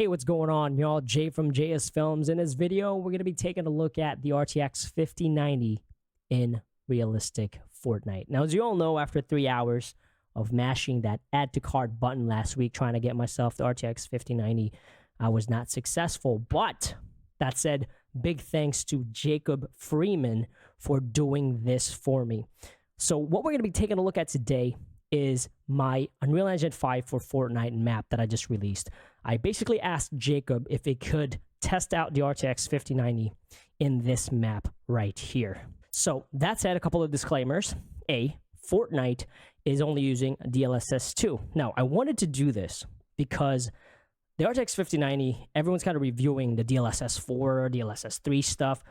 Hey, what's going on, y'all? Jay from JS Films. In this video, we're going to be taking a look at the RTX 5090 in realistic Fortnite. Now, as you all know, after 3 hours of mashing that add to cart button last week, trying to get myself the RTX 5090, I was not successful. But that said, big thanks to Jacob Freeman for doing this for me. So what we're going to be taking a look at today is my Unreal Engine 5 for Fortnite map that I just released. I basically asked Jacob if it could test out the RTX 5090 in this map right here. So that said, a couple of disclaimers. A, Fortnite is only using DLSS 2. Now, I wanted to do this because the RTX 5090, everyone's kind of reviewing the DLSS 4, DLSS 3 stuff.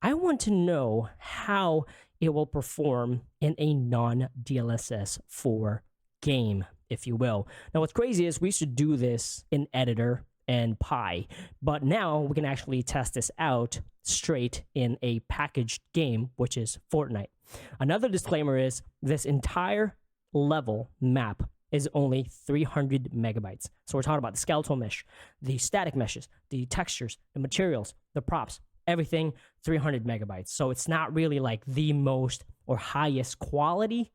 I want to know how it will perform in a non-DLSS 4 game, if you will. Now, what's crazy is we used to do this in Editor and Pi, but now we can actually test this out straight in a packaged game, which is Fortnite. Another disclaimer is this entire level map is only 300 megabytes. So we're talking about the skeletal mesh, the static meshes, the textures, the materials, the props, everything 300 megabytes. So it's not really like the most or highest quality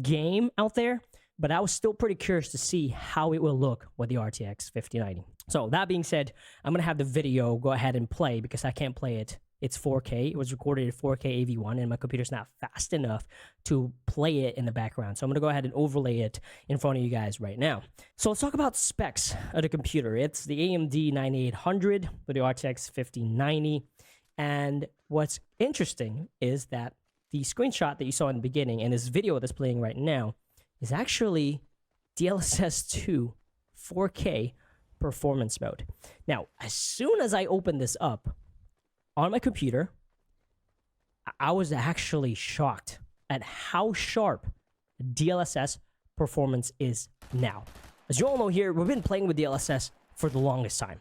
game out there, but I was still pretty curious to see how it will look with the RTX 5090. So that being said, I'm going to have the video go ahead and play because I can't play it. It's 4K. It was recorded at 4K AV1 and my computer's not fast enough to play it in the background. So I'm going to go ahead and overlay it in front of you guys right now. So let's talk about specs of the computer. It's the AMD 9800 with the RTX 5090. And what's interesting is that the screenshot that you saw in the beginning and this video that's playing right now is actually DLSS 2 4K performance mode. Now, as soon as I open this up on my computer, I was actually shocked at how sharp DLSS performance is now. As you all know here, we've been playing with DLSS for the longest time.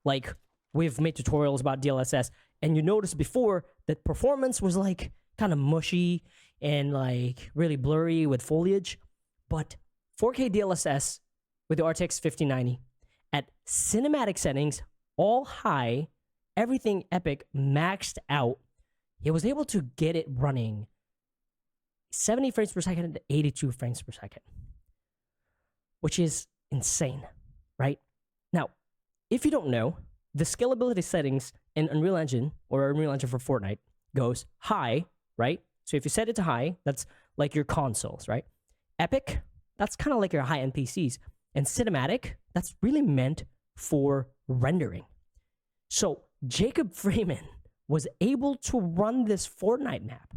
Like, we've made tutorials about DLSS, and you noticed before that performance was like kind of mushy and like really blurry with foliage. But 4K DLSS with the RTX 5090 at cinematic settings, all high, everything epic, maxed out, it was able to get it running 70 frames per second to 82 frames per second, which is insane, right? Now, if you don't know, the scalability settings in Unreal Engine or Unreal Engine for Fortnite goes high, right? So if you set it to high, that's like your consoles, right? Epic, that's kind of like your high-end PCs. And cinematic, that's really meant for rendering. So Jacob Freeman was able to run this Fortnite map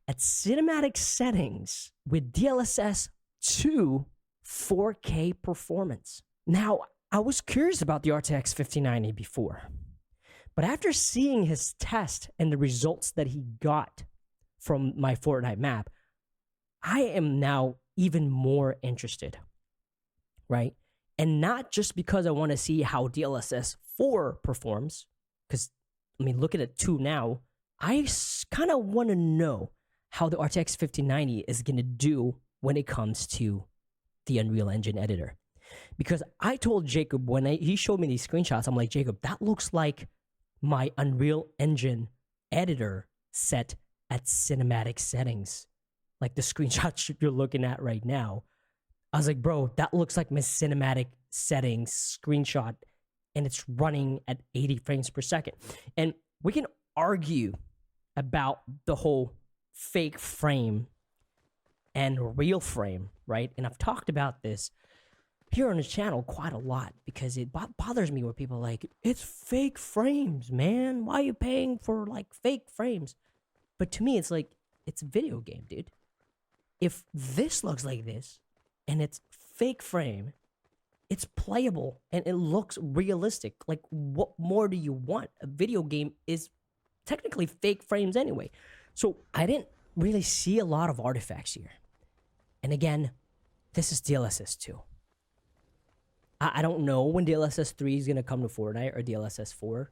at cinematic settings with DLSS 2 4K performance. Now, I was curious about the RTX 5090 before, but after seeing his test and the results that he got from my Fortnite map, I am now even more interested, right? And not just because I want to see how DLSS 4 performs, because, I mean, look at it 2 now. I kind of want to know how the RTX 5090 is going to do when it comes to the Unreal Engine editor. Because I told Jacob when he showed me these screenshots, I'm like, Jacob, that looks like my Unreal Engine editor set at cinematic settings. Like the screenshot you're looking at right now. I was like, bro, that looks like my cinematic settings screenshot and it's running at 80 frames per second. And we can argue about the whole fake frame and real frame, right? And I've talked about this here on the channel quite a lot because it bothers me when people are like, it's fake frames, man. Why are you paying for like fake frames? But to me, it's like, it's a video game, dude. If this looks like this and it's fake frame, it's playable and it looks realistic. Like, what more do you want? A video game is technically fake frames anyway. So I didn't really see a lot of artifacts here. And again, this is DLSS 2. I don't know when DLSS 3 is going to come to Fortnite or DLSS 4,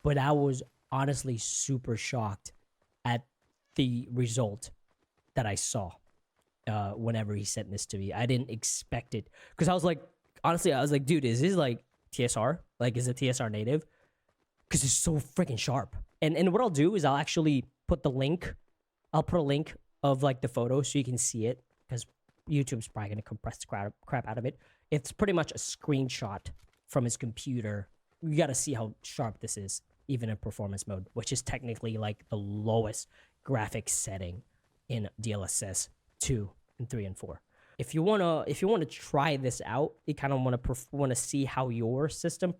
but I was honestly super shocked at the result that I saw whenever he sent this to me. I didn't expect it because I was like, honestly, I was like, dude, is this like TSR? Like, is it TSR native? Because it's so freaking sharp. And what I'll do is I'll actually put the link. I'll put a link of like the photo so you can see it, because YouTube's probably gonna compress the crap out of it. It's pretty much a screenshot from his computer. You got to see how sharp this is, even in performance mode, which is technically like the lowest graphics setting in DLSS 2 and 3 and 4. If you wanna try this out, you kind of wanna see how your system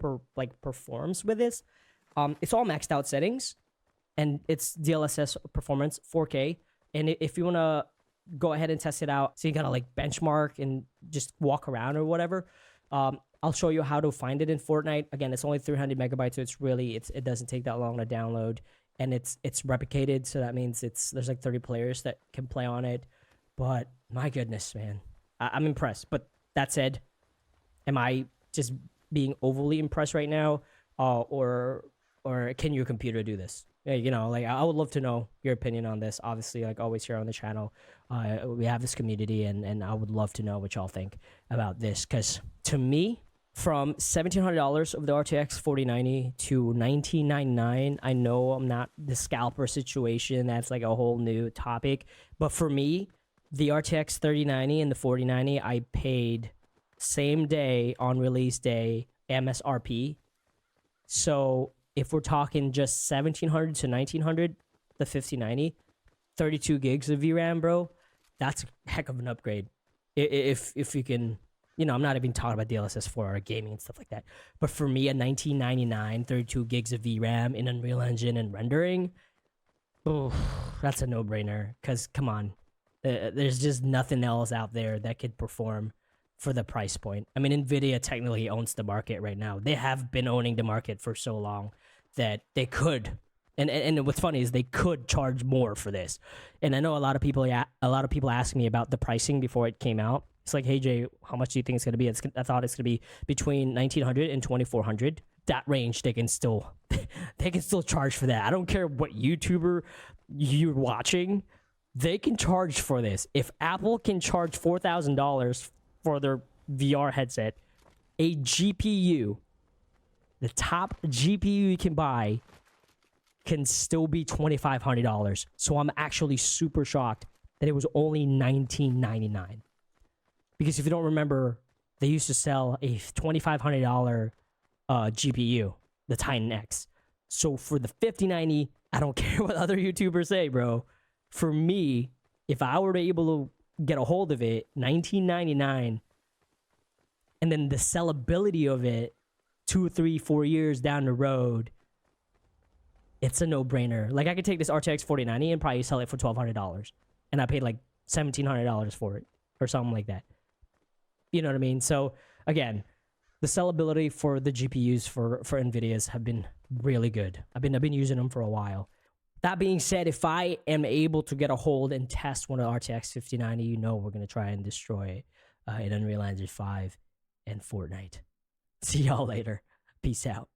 performs with this. It's all maxed out settings, and it's DLSS performance 4K. And if you wanna go ahead and test it out, so you gotta like benchmark and just walk around or whatever. I'll show you how to find it in Fortnite. Again, it's only 300 megabytes, so it doesn't take that long to download, and it's replicated, so that means there's like 30 players that can play on it. But my goodness, man, I'm impressed. But that said, am I just being overly impressed right now, or can your computer do this? Yeah, you know, like I would love to know your opinion on this. Obviously, like always here on the channel, we have this community, and I would love to know what y'all think about this. Because to me, from $1,700 of the RTX 4090 to $1,999, I know I'm not the scalper situation. That's like a whole new topic. But for me, the RTX 3090 and the 4090, I paid same day on release day MSRP. So if we're talking just 1,700 to 1,900, the 5090, 32 gigs of VRAM, bro, that's a heck of an upgrade. If you can, you know, I'm not even talking about DLSS 4 or gaming and stuff like that. But for me, a 1999, 32 gigs of VRAM in Unreal Engine and rendering, oh, that's a no-brainer. Because, come on, there's just nothing else out there that could perform for the price point. I mean, NVIDIA technically owns the market right now. They have been owning the market for so long that they could, and what's funny is they could charge more for this. And I know a lot of people ask me about the pricing before it came out. It's like, hey Jay, how much do you think it's gonna be? I thought it's gonna be between 1,900 and 2,400. That range, they can still charge for that. I don't care what YouTuber you're watching, they can charge for this. If Apple can charge $4,000 for their VR headset, a GPU, the top GPU you can buy, can still be $2,500. So I'm actually super shocked that it was only $1,999. Because if you don't remember, they used to sell a $2,500 GPU, the Titan X. So for the 5090, I don't care what other YouTubers say, bro. For me, if I were to able to get a hold of it, $1,999, and then the sellability of it 2, 3, 4 years down the road, it's a no-brainer. Like, I could take this RTX 4090 and probably sell it for $1,200, and I paid like $1,700 for it or something like that. You know what I mean? So again, the sellability for the GPUs for NVIDIA's have been really good. I've been using them for a while. That being said, if I am able to get a hold and test one of the RTX 5090, you know we're going to try and destroy it in Unreal Engine 5 and Fortnite. See y'all later. Peace out.